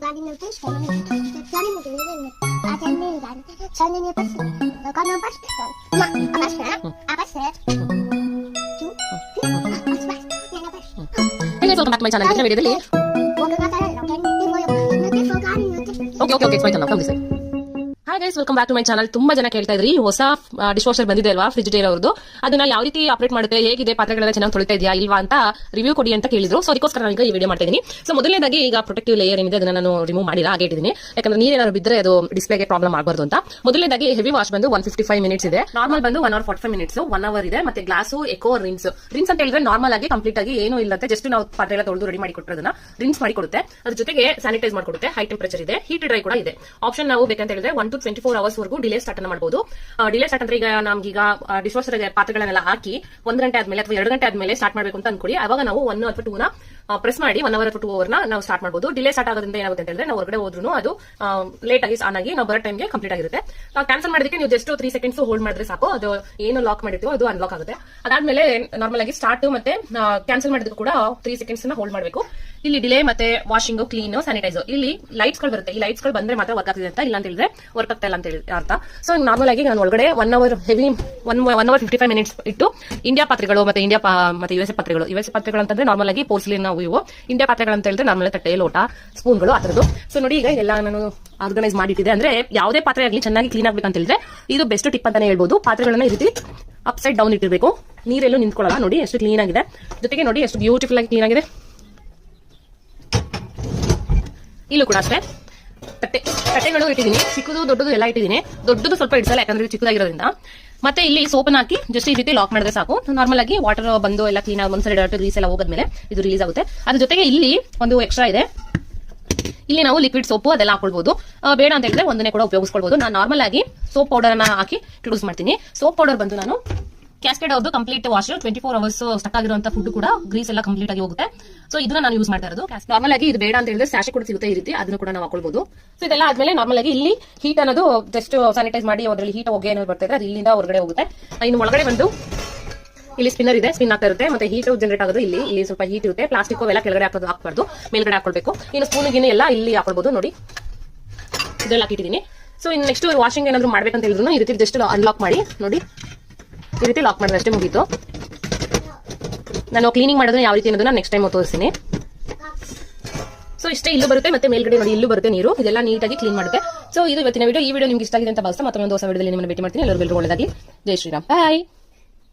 Galing ng test, Galing mo din. Atin nila. Sana niya pas. Kano pas? Apas na? Apas na? Hey guys, welcome back to my channel. This video delete. Huwag ka talaga. Hindi mo yung nag-galing yung test. Okay, it's right now. Come this way. Hi guys, welcome back to my channel. ತುಂಬಾ ಜನ ಕೇಳ್ತಾ ಇದ್ರಿ ಹೊಸ dish washer ಬಂದಿದೆ ಅಲ್ವಾ, ಫ್ರಿಜಿಡೇರ್ ಅವ್ರದ್ದು. ಅದನ್ನ ಯಾವ ರೀತಿ ಆಪರೇಟ್ ಮಾಡುತ್ತೆ, ಹೇಗಿದೆ, ಪಾತ್ರೆಗಳೆಲ್ಲ ಚೆನ್ನಾಗಿ ತೊಳಿತಾ ಇದೆಯಾ ಇಲ್ವಾ ಅಂತ ರಿವ್ಯೂ ಕೊಡಿ ಅಂತ ಕೇಳಿದ್ರು. ಸೊ ಅದಕ್ಕೋಸ್ಕರ ನಾನು ಈಗ ಈ ವಿಡಿಯೋ ಮಾಡ್ತಾ ಇದೀನಿ. ಸೊ ಮೊದಲನೇದಾಗಿ ಈಗ ಪ್ರೊಟೆಕ್ಟಿವ್ ಲೇಯರ್ ಏನಿದೆ ಅದನ್ನ ನಾನು ರಿಮೂವ್ ಮಾಡಿಲ್ಲ, ಹಾಗೆ ಇಟ್ಟಿದ್ದೀನಿ. ಯಾಕಂದ್ರೆ ನೀರೇನಾದ್ರು ಬಿದ್ದರೆ ಅದು ಡಿಸ್ಪ್ಲೇಗೆ ಪ್ರಾಬ್ಲಮ್ ಆಗಬಾರ್ದು ಅಂತ. ಮೊದಲನೇದಾಗಿ ಹೆವಿ ವಾಶ್ ಬಂದು 155 ಮಿನಿಟ್ಸ್ ಇದೆ, ನಾರ್ಮಲ್ ಬಂದು 1 hour 45 ಮಿನಿಟ್ಸ್, 1 hour ಇದೆ. ಮತ್ತೆ ಗ್ಲಾಸು, ಎಕೋ, ರಿನ್ಸ್ ಅಂತ ಹೇಳಿದ್ರೆ ನಾರ್ಮಲ್ ಆಗಿ ಕಂಪ್ಲೀಟ್ ಆಗಿ ಏನು ಇಲ್ಲತ್ತೆ, ಜಸ್ಟ್ ನಾವು ಪಾತ್ರೆ ಎಲ್ಲ ತೊಳೆದು ರೆಡಿ ಮಾಡಿ ಕೊಟ್ಟಿರೋದನ್ನ ರಿನ್ಸ್ ಮಾಡಿ ಕೊಡುತ್ತೆ. ಅದ್ರ ಜೊತೆಗೆ ಸ್ಯಾನಿಟೈಸ್ ಮಾಡಿಕೊಡುತ್ತೆ. ಹೈ ಟೆಂಪರೇಚರ್ ಇದೆ, ಹೀಟ್ ಡ್ರೈ ಕೂಡ ಇದೆ. ಆಪ್ಷನ್ ನಾವು ಬೇಕಂತ ಹೇಳಿದ್ರೆ 1 to 24 hours ವರೆಗೂ ಡಿಲೇ ಸ್ಟಾರ್ಟ್ ಅನ್ನ ಮಾಡಬಹುದು. ಡಿಲೇ ಸ್ಟಾರ್ಟ್ ಅಂದ್ರೆ ಈಗ ನಮ್ಗೀಗ ಡಿಶ್ ವಾಷರ್ ಪಾತ್ರೆಗಳನ್ನೆಲ್ಲ ಹಾಕಿ 1 ಗಂಟೆ ಆದ್ಮೇಲೆ ಅಥವಾ 2 ಗಂಟೆ ಆದ್ಮೇಲೆ ಸ್ಟಾರ್ಟ್ ಮಾಡಬೇಕು ಅಂತ ಅನ್ಕೊಳ್ಳಿ. ಅವಾಗ ನಾವು 1 ಅಥವಾ 2 ಪ್ರೆಸ್ ಮಾಡಿ 1 hour ಅಥವಾ 2 hour ನಾವು ಸ್ಟಾರ್ಟ್ ಮಾಡಬಹುದು. ಡಿಲೇ ಸ್ಟಾರ್ಟ್ ಆಗೋದ್ರಿಂದ ಏನಾಗುತ್ತೆ ಅಂತ ಹೇಳಿದ್ರೆ ನಾವು ಹೊರಗಡೆ ಹೋದ್ರೂ ಅದು ಲೇಟ್ ಆಗಿ ಆನ್ ಆಗಿ ನಾವು ಬರೋ ಟೈಮ್ಗೆ ಕಂಪ್ಲೀಟ್ ಆಗಿರುತ್ತೆ. ಕ್ಯಾನ್ಸಲ್ ಮಾಡೋದಕ್ಕೆ ನೀವು ಜಸ್ಟ್ 3 seconds ಹೋಲ್ಡ್ ಮಾಡಿದ್ರೆ ಸಾಕು, ಅದು ಏನು ಲಾಕ್ ಮಾಡಿರ್ತೀವೋ ಅದು ಅನ್ಲಾಕ್ ಆಗುತ್ತೆ. ಅದಾದ್ಮೇಲೆ ನಾರ್ಮಲ್ ಆಗಿ ಸ್ಟಾರ್ಟ್ ಮತ್ತೆ ಕ್ಯಾನ್ಸಲ್ ಮಾಡಿದ್ರು ಕೂಡ 3 seconds ಹೋಲ್ಡ್ ಮಾಡಬೇಕು. ಇಲ್ಲಿ ಡಿಲೇ ಮತ್ತೆ ವಾಷಿಂಗ್, ಕ್ಲೀನ್, ಸ್ಯಾನಿಟೈಸರ್, ಇಲ್ಲಿ ಲೈಟ್ಸ್ ಗಳು ಬರುತ್ತೆ. ಈ ಲೈಟ್ಸ್ ಗಳು ಬಂದ್ರೆ ಮಾತ್ರ ವರ್ಕ್ ಆಗ್ತಿದೆ ಅಂತ, ಇಲ್ಲ ಅಂತ ಹೇಳಿದ್ರೆ ವರ್ಕ್ ಆಗ್ತಾ ಇಲ್ಲ ಅಂತ ಹೇಳಿ ಅರ್ಥ. ಸೊ ನಾರ್ಮಲ್ ಆಗಿ ನಾನು ಒಳಗಡೆ 1 hour ಹೆವಿ 1 hour 55 ಮಿನಿಟ್ಸ್ ಇಟ್ಟು ಇಂಡಿಯಾ ಪಾತ್ರೆಗಳು ಮತ್ತೆ ಮತ್ತೆ ಯುಎಸ್ ಪಾತ್ರೆಗಳು ಅಂತಂದ್ರೆ ನಾರ್ಮಲ್ ಆಗಿ ಪೋರ್ಸಿಲಿನ್ ಇವು. ಇಂಡಿಯಾ ಪಾತ್ರೆಗಳು ಅಂತ ಹೇಳಿದ್ರೆ ನಾರ್ಮಲ್ ತಟ್ಟೆ, ಲೋಟ, ಸ್ಪೂನ್ಗಳು ಆ ತರದ್ದು. ಸೊ ನೋಡಿ ಈಗ ಇದೆಲ್ಲ ನಾನು ಆರ್ಗನೈಸ್ ಮಾಡಿಟ್ಟಿದೆ. ಅಂದ್ರೆ ಯಾವುದೇ ಪಾತ್ರೆ ಆಗಲಿ ಚೆನ್ನಾಗಿ ಕ್ಲೀನ್ ಆಗ್ಬೇಕಂತ ಹೇಳಿದ್ರೆ ಇದು ಬೆಸ್ಟ್ ಟಿಪ್ ಅಂತಾನೆ ಹೇಳ್ಬೋದು. ಪಾತ್ರೆಗಳನ್ನ ಈ ರೀತಿ ಅಪ್ ಸೈಡ್ ಡೌನ್ ಇಟ್ಟಿರಬೇಕು, ನೀರೆಲ್ಲೂ ನಿಂತ್ಕೊಳ್ಳಲ್ಲ. ನೋಡಿ ಎಷ್ಟು ಕ್ಲೀನ್ ಆಗಿದೆ, ಜೊತೆಗೆ ನೋಡಿ ಎಷ್ಟು ಬ್ಯೂಟಿಫುಲ್ ಆಗಿ ಕ್ಲೀನ್ ಆಗಿದೆ. ಇಲ್ಲೂ ಕೂಡ ಅಷ್ಟೇ ತಟ್ಟೆಗಳು ಇಟ್ಟಿದ್ದೀನಿ, ಚಿಕ್ಕದು ದೊಡ್ಡದು ಎಲ್ಲ ಇಟ್ಟಿದ್ದೀನಿ. ದೊಡ್ಡದು ಸ್ವಲ್ಪ ಇಡ್ಸಲ್ಲ ಯಾಕಂದ್ರೆ ಚಿಕ್ಕದಾಗಿರೋದ್ರಿಂದ. ಮತ್ತೆ ಇಲ್ಲಿ ಸೋಪನ್ ಹಾಕಿ ಜಸ್ಟ್ ಈ ರೀತಿ ಲಾಕ್ ಮಾಡಿದ್ರೆ ಸಾಕು. ನಾರ್ಮಲ್ ಆಗಿ ವಾಟರ್ ಬಂದು ಎಲ್ಲ ಕ್ಲೀನ್ ಆಗಿ ಒಂದ್ಸರಿ ಡೈರೆಕ್ಟ್ ಗ್ರೀಸ್ ಎಲ್ಲ ಹೋಗೋದ್ಮೇಲೆ ಇದು ರಿಲೀಸ್ ಆಗುತ್ತೆ. ಅದ್ರ ಜೊತೆಗೆ ಇಲ್ಲಿ ಒಂದು ಎಕ್ಸ್ಟ್ರಾ ಇದೆ, ಇಲ್ಲಿ ನಾವು ಲಿಕ್ವಿಡ್ ಸೋಪು ಅದೆಲ್ಲ ಹಾಕೊಳ್ಬಹುದು. ಬೇಡ ಅಂತ ಹೇಳಿದ್ರೆ ಒಂದನ್ನೇ ಕೂಡ ಉಪಯೋಗಿಸ್ಕೊಳ್ಬಹುದು. ನಾನು ನಾರ್ಮಲ್ ಆಗಿ ಸೋಪ್ ಪೌಡರ್ ಅನ್ನ ಹಾಕಿ ಯೂಸ್ ಮಾಡ್ತೀನಿ. ಸೋಪ್ ಪೌಡರ್ ಬಂದು ನಾನು ಕ್ಯಾಸ್ಕೇಡ್ ಅವ್ರದ್ದು ಕಂಪ್ಲೀಟ್ ವಾಶ್ 24 hours ಸ್ಟಕ್ ಆಗಿರುವಂತ ಫುಡ್ ಕೂಡ ಗ್ರೀಸ್ ಎಲ್ಲ ಕಂಪ್ಲೀಟ್ ಆಗಿ ಹೋಗುತ್ತೆ. ಸೊ ಇದನ್ನ ನಾನು ಯೂಸ್ ಮಾಡ್ತಾ ಇರೋದು. ನಾರ್ಮಲ್ ಆಗಿ ಇದು ಬೇಡ ಅಂತ ಹೇಳಿದ್ರೆ ಸ್ಯಾಶೆ ಕೂಡ ಸಿಗುತ್ತೆ ಈ ರೀತಿ, ಅದನ್ನು ಕೂಡ ನಾವು ಹಾಕೊಳ್ಬಹುದು. ಸೊ ಇದೆಲ್ಲ ಆದ್ಮೇಲೆ ನಾರ್ಮಲ್ ಆಗಿ ಇಲ್ಲಿ ಹೀಟ್ ಅನ್ನೋದು ಜಸ್ಟ್ ಸ್ಯಾನಿಟೈಸ್ ಮಾಡಿ ಅದರಲ್ಲಿ ಹೀಟ್ ಹೊಗೆ ಏನಾದ್ರು ಬರ್ತಾ ಇದ್ರೆ ಅದು ಇಲ್ಲಿಂದ ಹೊರಗಡೆ ಹೋಗುತ್ತೆ. ಇನ್ನು ಒಳಗಡೆ ಬಂದು ಇಲ್ಲಿ ಸ್ಪಿನ್ನರ್ ಇದೆ, ಸ್ಪಿನ್ ಆಗ್ತಾ ಇರುತ್ತೆ. ಮತ್ತೆ ಹೀಟ್ ಜನರೇಟ್ ಆಗೋದು ಇಲ್ಲಿ ಸ್ವಲ್ಪ ಹೀಟ್ ಇರುತ್ತೆ. ಪ್ಲಾಸ್ಟಿಕ್ ಎಲ್ಲ ಕೆಳಗಡೆ ಹಾಕಬಾರ್ದು, ಮೇಲ್ಗಡೆ ಹಾಕೊಳ್ಬೇಕು. ಇನ್ನು ಸ್ಪೂನ್ ಗಿನ್ನ ಎಲ್ಲ ಇಲ್ಲಿ ಹಾಕೊಳ್ಬಹುದು. ನೋಡಿ ಇದೆಲ್ಲ ಹಾಕಿಟ್ಟಿದ್ದೀನಿ. ಸೊ ಇನ್ನು ನೆಕ್ಸ್ಟ್ ವಾಷಿಂಗ್ ಏನಾದ್ರು ಮಾಡ್ಬೇಕಂತ ಹೇಳಿದ್ರು ಈ ರೀತಿ ಜಸ್ಟ್ ಅನ್ಲಾಕ್ ಮಾಡಿ ನೋಡಿ, ಈ ರೀತಿ ಲಾಕ್ ಮಾಡಿದ್ರೆ ಅಷ್ಟೇ ಮುಗೀತು. ನಾನು ಕ್ಲೀನಿಂಗ್ ಮಾಡೋದನ್ನ ಯಾವ ರೀತಿ ಅನ್ನೋದನ್ನ ನೆಕ್ಸ್ಟ್ ಟೈಮ್ ತೋರಿಸ್ತೀನಿ. ಸೊ ಇಷ್ಟೇ, ಇಲ್ಲೂ ಬರುತ್ತೆ ಮತ್ತೆ ಮೇಲ್ಗಡೆ ನೋಡಿ ಇಲ್ಲೂ ಬರುತ್ತೆ ನೀರು, ಇದೆಲ್ಲ ನೀಟಾಗಿ ಕ್ಲೀನ್ ಮಾಡುತ್ತೆ. ಸೊ ಇದು ಇವತ್ತಿನ ವಿಡಿಯೋ. ಈ ವಿಡಿಯೋ ನಿಮ್ಗೆ ಇಷ್ಟ ಆಗಿದೆ ಅಂತ ಭಾವಿಸ್ತಾ ಮತ್ತೊಂದು ಹೊಸ ವಿಡಿಯೋದಲ್ಲಿ ನಿಮ್ಮನ್ನು ಭೇಟಿ ಮಾಡ್ತೀನಿ. ಎಲ್ಲರಿಗೂ ಒಳ್ಳೆದಾಗಿ. ಜೈ ಶ್ರೀರಾಮ್, ಬಾಯ್.